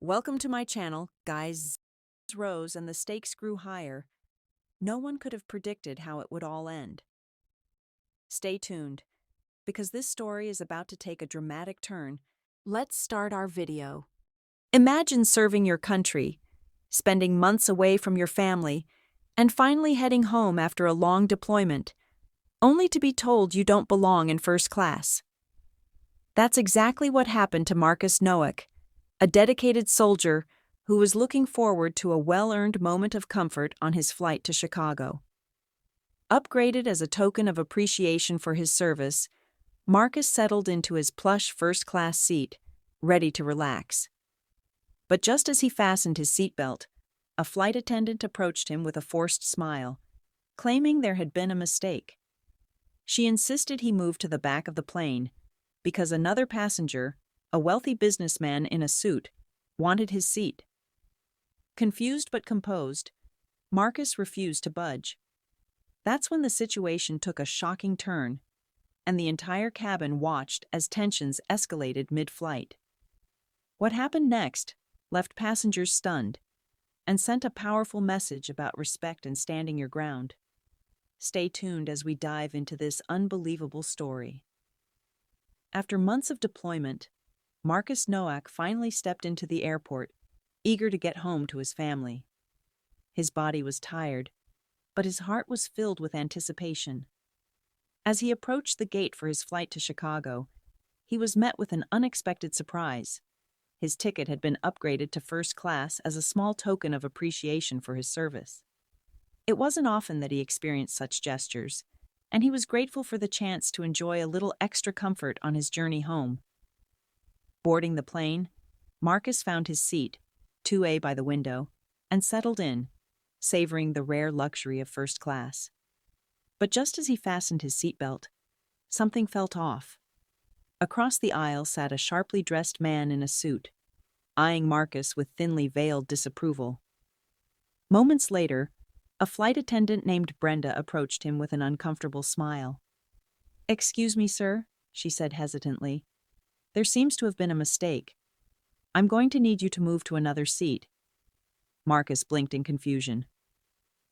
Welcome to my channel, guys. Rose and the stakes grew higher. No one could have predicted how it would all end. Stay tuned, because this story is about to take a dramatic turn. Let's start our video. Imagine serving your country, spending months away from your family, and finally heading home after a long deployment, only to be told you don't belong in first class. That's exactly what happened to Marcus Noak, a dedicated soldier who was looking forward to a well-earned moment of comfort on his flight to Chicago. Upgraded as a token of appreciation for his service, Marcus settled into his plush first-class seat, ready to relax. But just as he fastened his seatbelt, a flight attendant approached him with a forced smile, claiming there had been a mistake. She insisted he move to the back of the plane because another passenger, a wealthy businessman in a suit, wanted his seat. Confused but composed, Marcus refused to budge. That's when the situation took a shocking turn, and the entire cabin watched as tensions escalated mid-flight. What happened next left passengers stunned and sent a powerful message about respect and standing your ground. Stay tuned as we dive into this unbelievable story. After months of deployment, Marcus Noak finally stepped into the airport, eager to get home to his family. His body was tired, but his heart was filled with anticipation. As he approached the gate for his flight to Chicago, he was met with an unexpected surprise. His ticket had been upgraded to first class as a small token of appreciation for his service. It wasn't often that he experienced such gestures, and he was grateful for the chance to enjoy a little extra comfort on his journey home. Boarding the plane, Marcus found his seat, 2A by the window, and settled in, savoring the rare luxury of first class. But just as he fastened his seatbelt, something felt off. Across the aisle sat a sharply dressed man in a suit, eyeing Marcus with thinly veiled disapproval. Moments later, a flight attendant named Brenda approached him with an uncomfortable smile. "Excuse me, sir," she said hesitantly. "There seems to have been a mistake. I'm going to need you to move to another seat." Marcus blinked in confusion.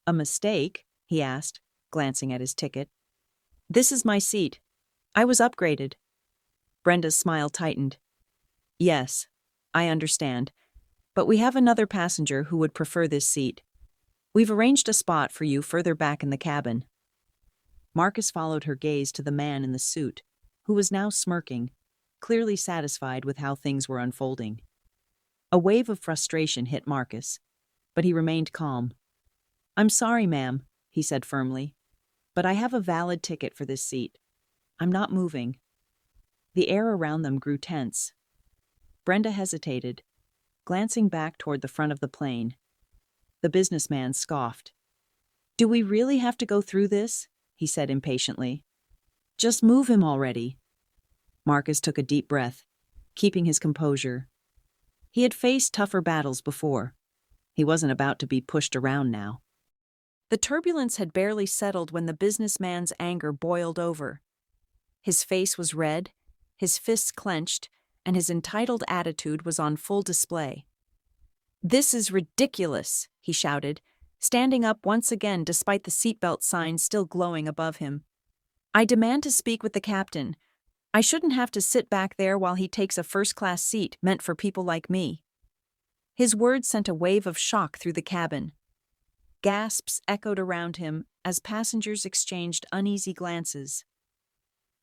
"A mistake?" he asked, glancing at his ticket. "This is my seat. I was upgraded." Brenda's smile tightened. "Yes, I understand, but we have another passenger who would prefer this seat. We've arranged a spot for you further back in the cabin." Marcus followed her gaze to the man in the suit, who was now smirking, clearly satisfied with how things were unfolding. A wave of frustration hit Marcus, but he remained calm. "I'm sorry, ma'am," he said firmly, "but I have a valid ticket for this seat. I'm not moving." The air around them grew tense. Brenda hesitated, glancing back toward the front of the plane. The businessman scoffed. "Do we really have to go through this?" he said impatiently. "Just move him already." Marcus took a deep breath, keeping his composure. He had faced tougher battles before. He wasn't about to be pushed around now. The turbulence had barely settled when the businessman's anger boiled over. His face was red, his fists clenched, and his entitled attitude was on full display. "This is ridiculous," he shouted, standing up once again despite the seatbelt sign still glowing above him. "I demand to speak with the captain. I shouldn't have to sit back there while he takes a first-class seat meant for people like me." His words sent a wave of shock through the cabin. Gasps echoed around him as passengers exchanged uneasy glances.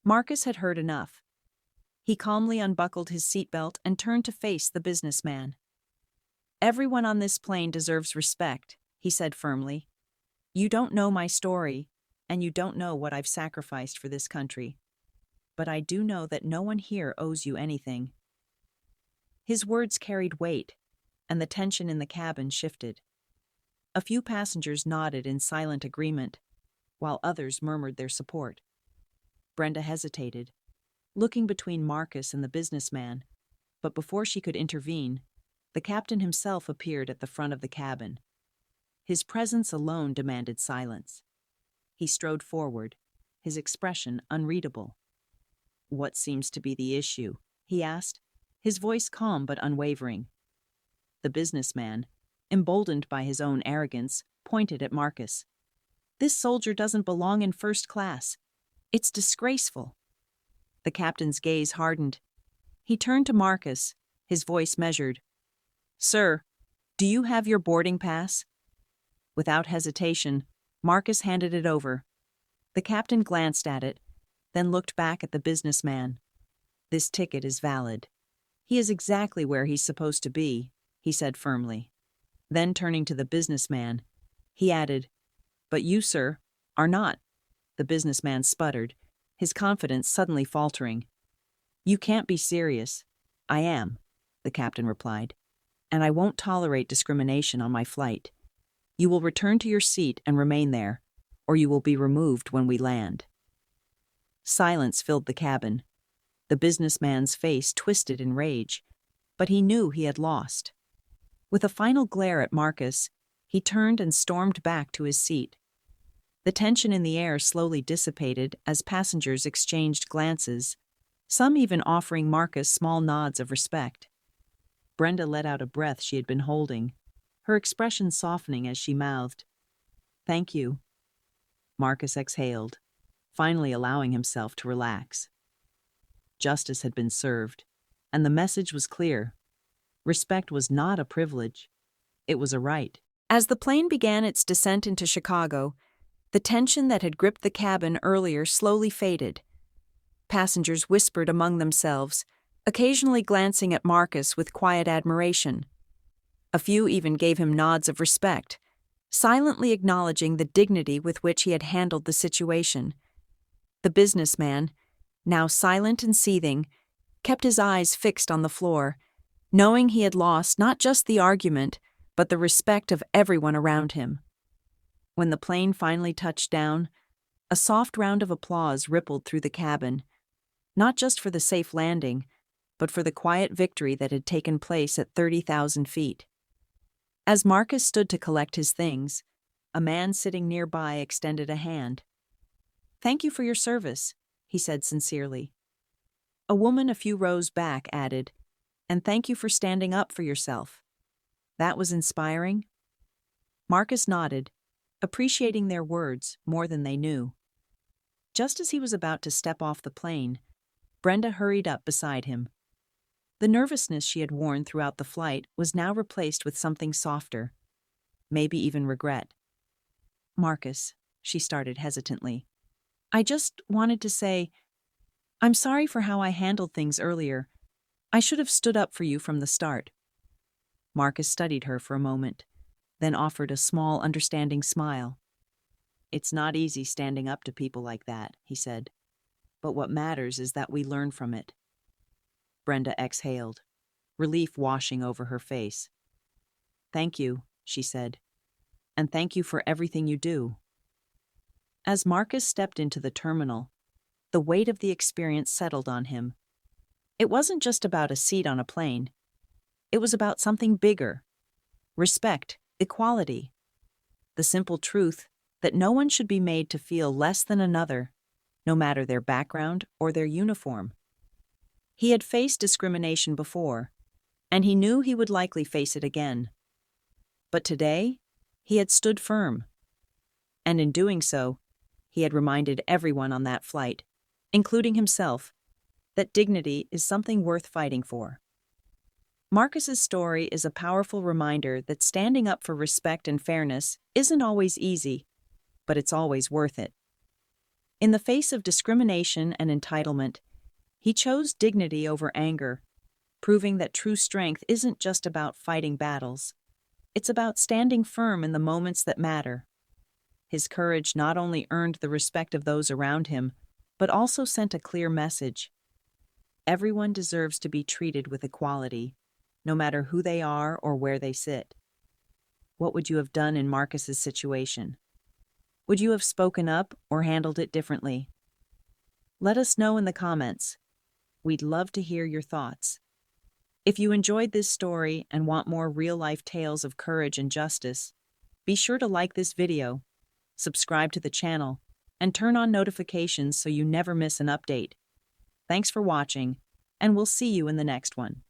Marcus had heard enough. He calmly unbuckled his seatbelt and turned to face the businessman. "Everyone on this plane deserves respect," he said firmly. "You don't know my story, and you don't know what I've sacrificed for this country. But I do know that no one here owes you anything." His words carried weight, and the tension in the cabin shifted. A few passengers nodded in silent agreement, while others murmured their support. Brenda hesitated, looking between Marcus and the businessman, but before she could intervene, the captain himself appeared at the front of the cabin. His presence alone demanded silence. He strode forward, his expression unreadable. "What seems to be the issue?" he asked, his voice calm but unwavering. The businessman, emboldened by his own arrogance, pointed at Marcus. "This soldier doesn't belong in first class. It's disgraceful." The captain's gaze hardened. He turned to Marcus, his voice measured. "Sir, do you have your boarding pass?" Without hesitation, Marcus handed it over. The captain glanced at it, then looked back at the businessman. "This ticket is valid. He is exactly where he's supposed to be," he said firmly. Then turning to the businessman, he added, "But you, sir, are not." The businessman sputtered, his confidence suddenly faltering. "You can't be serious." "I am," the captain replied, "and I won't tolerate discrimination on my flight. You will return to your seat and remain there, or you will be removed when we land." Silence filled the cabin. The businessman's face twisted in rage, but he knew he had lost. With a final glare at Marcus, he turned and stormed back to his seat. The tension in the air slowly dissipated as passengers exchanged glances, some even offering Marcus small nods of respect. Brenda let out a breath she had been holding, her expression softening as she mouthed, "Thank you." Marcus exhaled, finally allowing himself to relax. Justice had been served, and the message was clear. Respect was not a privilege, it was a right. As the plane began its descent into Chicago, the tension that had gripped the cabin earlier slowly faded. Passengers whispered among themselves, occasionally glancing at Marcus with quiet admiration. A few even gave him nods of respect, silently acknowledging the dignity with which he had handled the situation. The businessman, now silent and seething, kept his eyes fixed on the floor, knowing he had lost not just the argument, but the respect of everyone around him. When the plane finally touched down, a soft round of applause rippled through the cabin, not just for the safe landing, but for the quiet victory that had taken place at 30,000 feet. As Marcus stood to collect his things, a man sitting nearby extended a hand. "Thank you for your service," he said sincerely. A woman a few rows back added, "And thank you for standing up for yourself." That was inspiring. Marcus nodded, appreciating their words more than they knew. Just as he was about to step off the plane, Brenda hurried up beside him. The nervousness she had worn throughout the flight was now replaced with something softer, maybe even regret. "Marcus," she started hesitantly, "I just wanted to say, I'm sorry for how I handled things earlier. I should have stood up for you from the start." Marcus studied her for a moment, then offered a small, understanding smile. "It's not easy standing up to people like that," he said. "But what matters is that we learn from it." Brenda exhaled, relief washing over her face. "Thank you," she said, "and thank you for everything you do." As Marcus stepped into the terminal, the weight of the experience settled on him. It wasn't just about a seat on a plane. It was about something bigger: respect, equality, the simple truth that no one should be made to feel less than another, no matter their background or their uniform. He had faced discrimination before, and he knew he would likely face it again. But today, he had stood firm. And in doing so, he had reminded everyone on that flight, including himself, that dignity is something worth fighting for. Marcus's story is a powerful reminder that standing up for respect and fairness isn't always easy, but it's always worth it. In the face of discrimination and entitlement, he chose dignity over anger, proving that true strength isn't just about fighting battles. It's about standing firm in the moments that matter. His courage not only earned the respect of those around him, but also sent a clear message. Everyone deserves to be treated with equality, no matter who they are or where they sit. What would you have done in Marcus's situation? Would you have spoken up or handled it differently? Let us know in the comments. We'd love to hear your thoughts. If you enjoyed this story and want more real-life tales of courage and justice, be sure to like this video, subscribe to the channel, and turn on notifications so you never miss an update. Thanks for watching, and we'll see you in the next one.